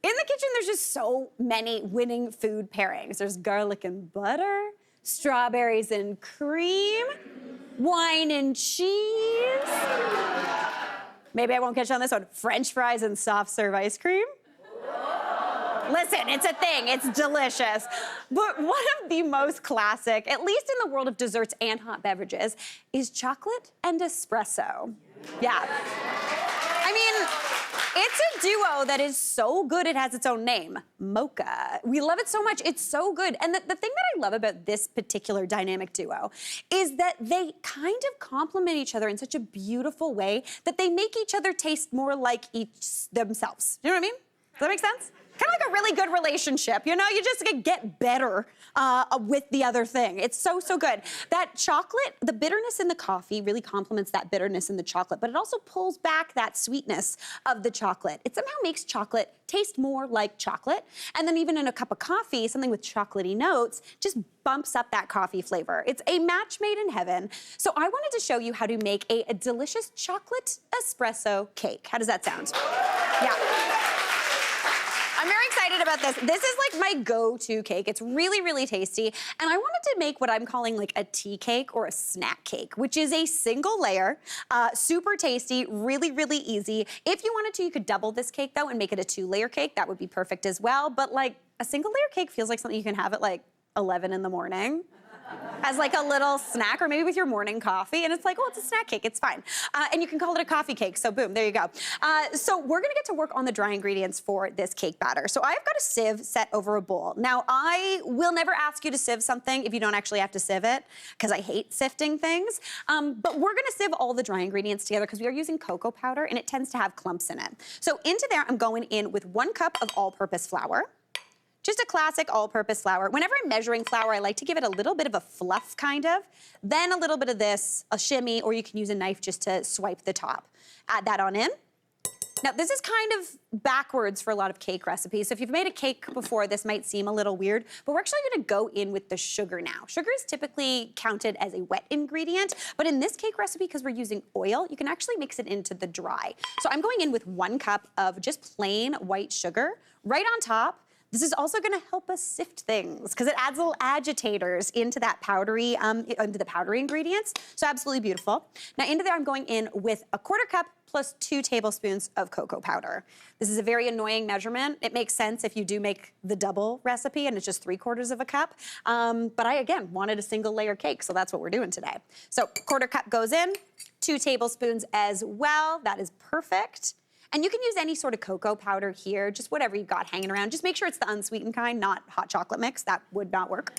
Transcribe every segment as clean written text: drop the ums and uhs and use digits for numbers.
In the kitchen, there's just so many winning food pairings. There's garlic and butter, strawberries and cream, wine and cheese. Maybe I won't catch on this one. French fries and soft serve ice cream. Listen, it's a thing, it's delicious. But one of the most classic, at least in the world of desserts and hot beverages, is chocolate and espresso. Yeah. I mean, it's a duo that is so good it has its own name, mocha. We love it so much, it's so good. And the thing that I love about this particular dynamic duo is that they kind of complement each other in such a beautiful way that they make each other taste more like each themselves. You know what I mean? Does that make sense? Kind of like a really good relationship, you know? You just get better with the other thing. It's so, so good. That chocolate, the bitterness in the coffee really complements that bitterness in the chocolate, but it also pulls back that sweetness of the chocolate. It somehow makes chocolate taste more like chocolate. And then even in a cup of coffee, something with chocolatey notes just bumps up that coffee flavor. It's a match made in heaven. So I wanted to show you how to make a delicious chocolate espresso cake. How does that sound? Yeah. I'm very excited about this. This is like my go-to cake. It's really, really tasty. And I wanted to make what I'm calling like a tea cake or a snack cake, which is a single layer, super tasty, really, really easy. If you wanted to, you could double this cake though and make it a 2-layer cake. That would be perfect as well. But like a single layer cake feels like something you can have at like 11 in the morning. As like a little snack, or maybe with your morning coffee, and it's like, oh, it's a snack cake, it's fine. And you can call it a coffee cake, so boom, there you go. So we're gonna get to work on the dry ingredients for this cake batter. So I've got a sieve set over a bowl. Now, I will never ask you to sieve something if you don't actually have to sieve it, because I hate sifting things. But we're gonna sieve all the dry ingredients together because we are using cocoa powder, and it tends to have clumps in it. So into there, I'm going in with 1 cup of all-purpose flour. Just a classic all-purpose flour. Whenever I'm measuring flour, I like to give it a little bit of a fluff, kind of. Then a little bit of this, a shimmy, or you can use a knife just to swipe the top. Add that on in. Now, this is kind of backwards for a lot of cake recipes. So if you've made a cake before, this might seem a little weird, but we're actually gonna go in with the sugar now. Sugar is typically counted as a wet ingredient, but in this cake recipe, because we're using oil, you can actually mix it into the dry. So I'm going in with 1 cup of just plain white sugar. Right on top, this is also gonna help us sift things because it adds little agitators into that powdery, into the powdery ingredients. So absolutely beautiful. Now into there, I'm going in with 1/4 cup plus 2 tablespoons of cocoa powder. This is a very annoying measurement. It makes sense if you do make the double recipe and it's just 3/4 of a cup. But I, again, wanted a single layer cake, so that's what we're doing today. So 1/4 cup goes in, 2 tablespoons as well. That is perfect. And you can use any sort of cocoa powder here, just whatever you've got hanging around. Just make sure it's the unsweetened kind, not hot chocolate mix. That would not work.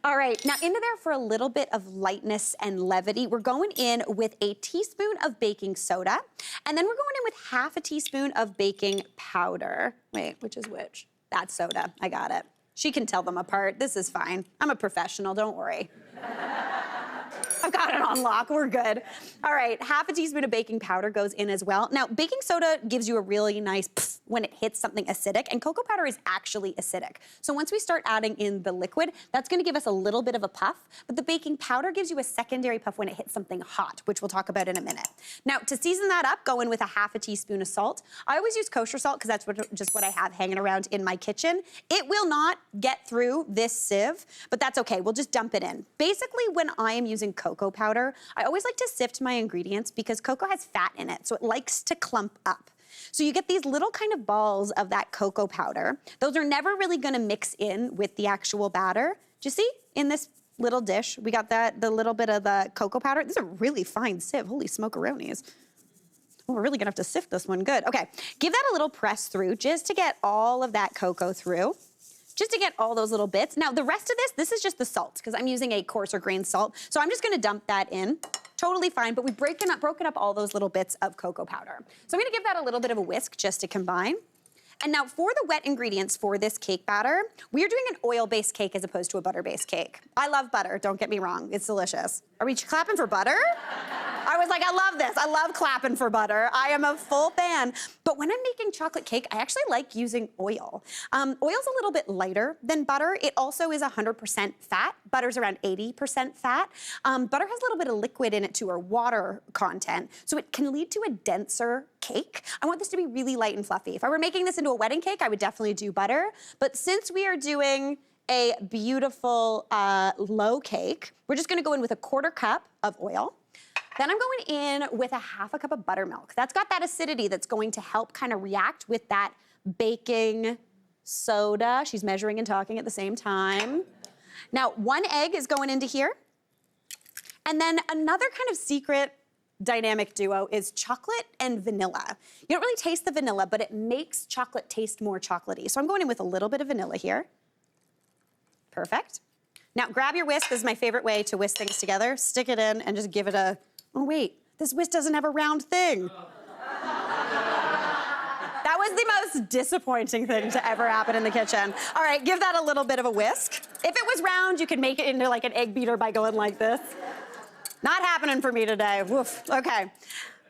All right, now into there for a little bit of lightness and levity, we're going in with a teaspoon of baking soda, and then we're going in with 1/2 teaspoon of baking powder. Wait, which is which? That's soda, I got it. She can tell them apart, this is fine. I'm a professional, don't worry. I've got it on lock, we're good. All right, 1/2 teaspoon of baking powder goes in as well. Now, baking soda gives you a really nice pff when it hits something acidic, and cocoa powder is actually acidic. So once we start adding in the liquid, that's gonna give us a little bit of a puff, but the baking powder gives you a secondary puff when it hits something hot, which we'll talk about in a minute. Now, to season that up, go in with 1/2 teaspoon of salt. I always use kosher salt because that's just what I have hanging around in my kitchen. It will not get through this sieve, but that's okay, we'll just dump it in. Basically, when I am using cocoa powder, I always like to sift my ingredients because cocoa has fat in it, so it likes to clump up. So you get these little kind of balls of that cocoa powder. Those are never really gonna mix in with the actual batter. Do you see in this little dish, we got the little bit of the cocoa powder. This is a really fine sieve, holy smokeronies. Oh, we're really gonna have to sift this one good. Okay, give that a little press through just to get all of that cocoa through. Just to get all those little bits. Now, the rest of this is just the salt, because I'm using a coarser grain salt. So I'm just gonna dump that in. Totally fine, but we've broken up all those little bits of cocoa powder. So I'm gonna give that a little bit of a whisk just to combine. And now for the wet ingredients for this cake batter, we are doing an oil-based cake as opposed to a butter-based cake. I love butter, don't get me wrong, it's delicious. Are we clapping for butter? I was like, I love this. I love clapping for butter. I am a full fan. But when I'm making chocolate cake, I actually like using oil. Oil's a little bit lighter than butter. It also is 100% fat. Butter's around 80% fat. Butter has a little bit of liquid in it too, or water content, so it can lead to a denser cake. I want this to be really light and fluffy. If I were making this into a wedding cake, I would definitely do butter. But since we are doing a beautiful low cake, we're just gonna go in with a 1/4 cup of oil. Then I'm going in with a 1/2 cup of buttermilk. That's got that acidity that's going to help kind of react with that baking soda. She's measuring and talking at the same time. Now, 1 egg is going into here. And then another kind of secret dynamic duo is chocolate and vanilla. You don't really taste the vanilla, but it makes chocolate taste more chocolatey. So I'm going in with a little bit of vanilla here. Perfect. Now, grab your whisk. This is my favorite way to whisk things together. Stick it in and just give it a, oh wait, this whisk doesn't have a round thing. That was the most disappointing thing to ever happen in the kitchen. All right, give that a little bit of a whisk. If it was round, you could make it into like an egg beater by going like this. Not happening for me today, woof, okay.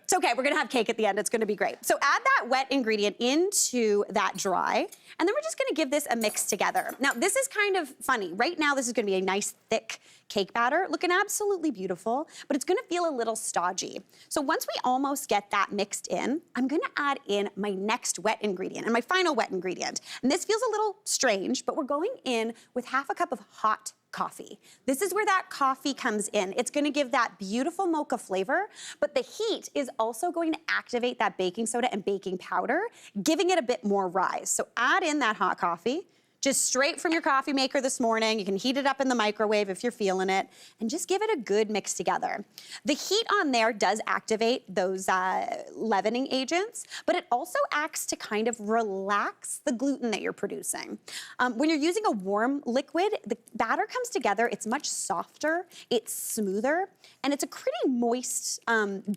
It's okay, we're gonna have cake at the end, it's gonna be great. So add that wet ingredient into that dry, and then we're just gonna give this a mix together. Now, this is kind of funny. Right now, this is gonna be a nice, thick cake batter, looking absolutely beautiful, but it's gonna feel a little stodgy. So once we almost get that mixed in, I'm gonna add in my next wet ingredient, and my final wet ingredient. And this feels a little strange, but we're going in with 1/2 cup of hot coffee. This is where that coffee comes in. It's gonna give that beautiful mocha flavor, but the heat is also going to activate that baking soda and baking powder, giving it a bit more rise. So add in that hot coffee, just straight from your coffee maker this morning. You can heat it up in the microwave if you're feeling it, and just give it a good mix together. The heat on there does activate those leavening agents, but it also acts to kind of relax the gluten that you're producing. When you're using a warm liquid, the batter comes together, it's much softer, it's smoother, and it's a pretty moist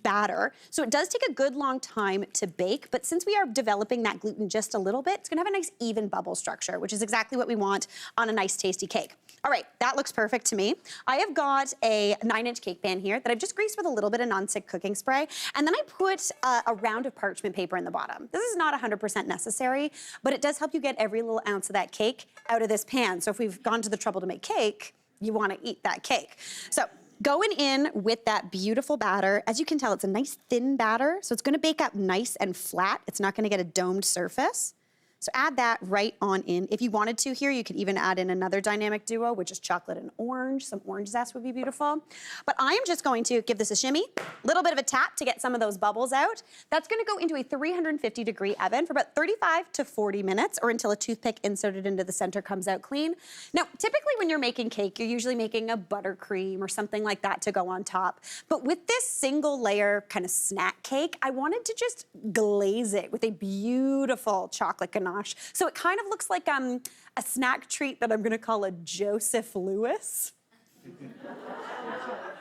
batter, so it does take a good long time to bake, but since we are developing that gluten just a little bit, it's gonna have a nice even bubble structure, which is exactly what we want on a nice tasty cake. All right, that looks perfect to me. I have got a 9-inch cake pan here that I've just greased with a little bit of non-stick cooking spray, and then I put a round of parchment paper in the bottom. This is not 100% necessary, but it does help you get every little ounce of that cake out of this pan. So if we've gone to the trouble to make cake, you wanna eat that cake. So going in with that beautiful batter, as you can tell, it's a nice thin batter, so it's gonna bake up nice and flat. It's not gonna get a domed surface. So add that right on in. If you wanted to here, you could even add in another dynamic duo, which is chocolate and orange. Some orange zest would be beautiful. But I am just going to give this a shimmy, a little bit of a tap to get some of those bubbles out. That's gonna go into a 350-degree oven for about 35 to 40 minutes, or until a toothpick inserted into the center comes out clean. Now, typically when you're making cake, you're usually making a buttercream or something like that to go on top. But with this single layer kind of snack cake, I wanted to just glaze it with a beautiful chocolate ganache. So it kind of looks like a snack treat that I'm gonna call a Joseph Lewis.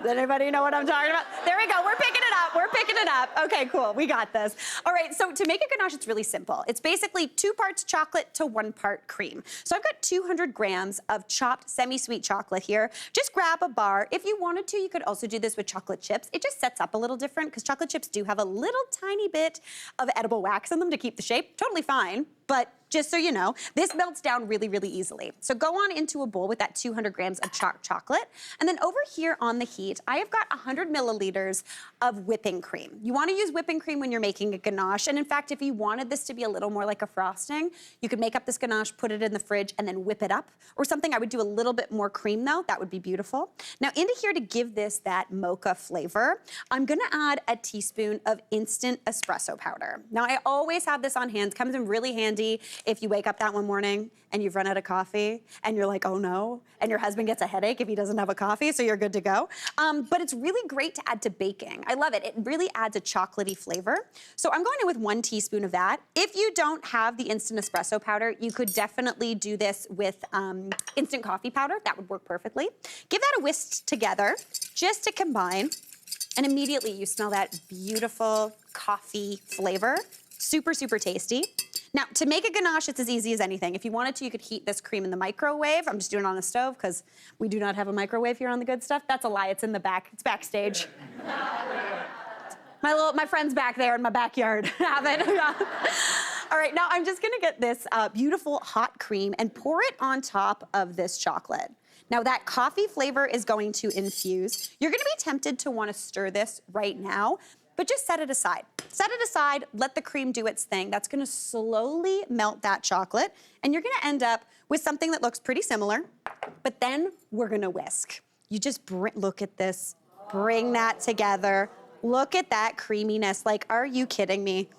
Does anybody know what I'm talking about? There we go, we're picking it up, we're picking it up. Okay, cool, we got this. All right, so to make a ganache, it's really simple. It's basically 2 parts chocolate to 1 part cream. So I've got 200 grams of chopped semi-sweet chocolate here. Just grab a bar. If you wanted to, you could also do this with chocolate chips. It just sets up a little different because chocolate chips do have a little tiny bit of edible wax in them to keep the shape. Totally fine, but just so you know, this melts down really, really easily. So go on into a bowl with that 200 grams of chocolate. And then over here on the heat, I have got 100 milliliters of whipping cream. You wanna use whipping cream when you're making a ganache. And in fact, if you wanted this to be a little more like a frosting, you could make up this ganache, put it in the fridge, and then whip it up. Or something, I would do a little bit more cream though. That would be beautiful. Now into here to give this that mocha flavor, I'm gonna add a teaspoon of instant espresso powder. Now I always have this on hand. It comes in really handy if you wake up that one morning and you've run out of coffee and you're like, oh no, and your husband gets a headache if he doesn't have a coffee, so you're good to go. But it's really great to add to baking. I love it. It really adds a chocolatey flavor. So I'm going in with 1 teaspoon of that. If you don't have the instant espresso powder, you could definitely do this with instant coffee powder. That would work perfectly. Give that a whisk together just to combine, and immediately you smell that beautiful coffee flavor. Super, super tasty. Now, to make a ganache, it's as easy as anything. If you wanted to, you could heat this cream in the microwave. I'm just doing it on the stove because we do not have a microwave here on The Good Stuff. That's a lie, it's in the back, it's backstage. My friends back there in my backyard have it. All right, now I'm just gonna get this beautiful hot cream and pour it on top of this chocolate. Now that coffee flavor is going to infuse. You're gonna be tempted to wanna stir this right now, but just set it aside. Set it aside, let the cream do its thing. That's gonna slowly melt that chocolate, and you're gonna end up with something that looks pretty similar, but then we're gonna whisk. You just look at this, bring that together. Look at that creaminess, like, are you kidding me?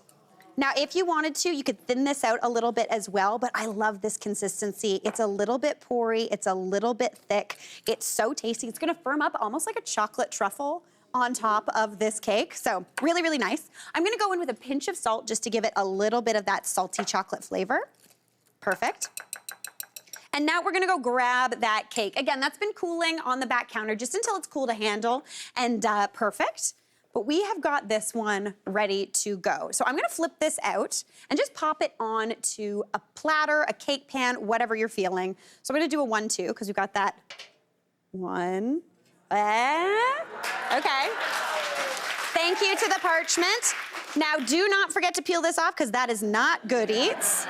Now, if you wanted to, you could thin this out a little bit as well, but I love this consistency. It's a little bit porous, it's a little bit thick. It's so tasty. It's gonna firm up almost like a chocolate truffle on top of this cake. So really, really nice. I'm gonna go in with a pinch of salt just to give it a little bit of that salty chocolate flavor. Perfect. And now we're gonna go grab that cake. Again, that's been cooling on the back counter just until it's cool to handle, and perfect. But we have got this one ready to go. So I'm gonna flip this out and just pop it on to a platter, a cake pan, whatever you're feeling. So I'm gonna do a 1-2, because we've got that 1. Okay. Thank you to the parchment. Now do not forget to peel this off, because that is not good eats.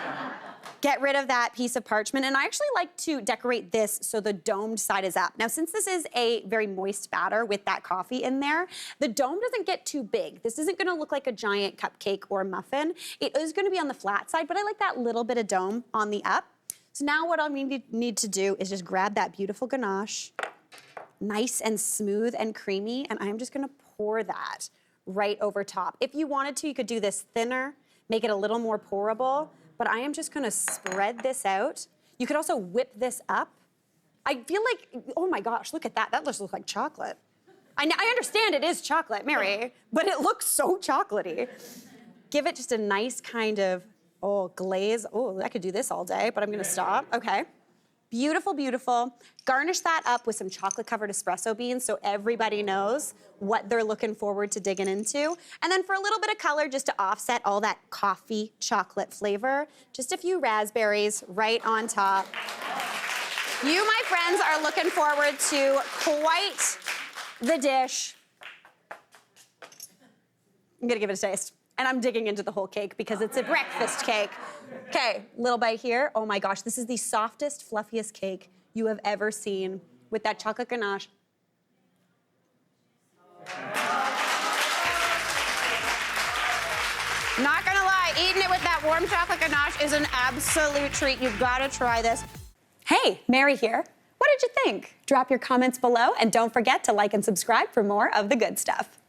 Get rid of that piece of parchment. And I actually like to decorate this so the domed side is up. Now, since this is a very moist batter with that coffee in there, the dome doesn't get too big. This isn't gonna look like a giant cupcake or muffin. It is gonna be on the flat side, but I like that little bit of dome on the up. So now what I'll need to do is just grab that beautiful ganache, nice and smooth and creamy, and I'm just gonna pour that right over top. If you wanted to, you could do this thinner, make it a little more pourable, but I am just gonna spread this out. You could also whip this up. I feel like, oh my gosh, look at that. That just looks like chocolate. I understand it is chocolate, Mary, but it looks so chocolatey. Give it just a nice kind of, glaze. Oh, I could do this all day, but I'm gonna stop. Okay. Beautiful, beautiful. Garnish that up with some chocolate-covered espresso beans so everybody knows what they're looking forward to digging into. And then for a little bit of color, just to offset all that coffee chocolate flavor, just a few raspberries right on top. You, my friends, are looking forward to quite the dish. I'm gonna give it a taste. And I'm digging into the whole cake because it's a breakfast cake. Okay, little bite here. Oh my gosh, this is the softest, fluffiest cake you have ever seen with that chocolate ganache. Not gonna lie, eating it with that warm chocolate ganache is an absolute treat. You've gotta try this. Hey, Mary here. What did you think? Drop your comments below and don't forget to like and subscribe for more of The Good Stuff.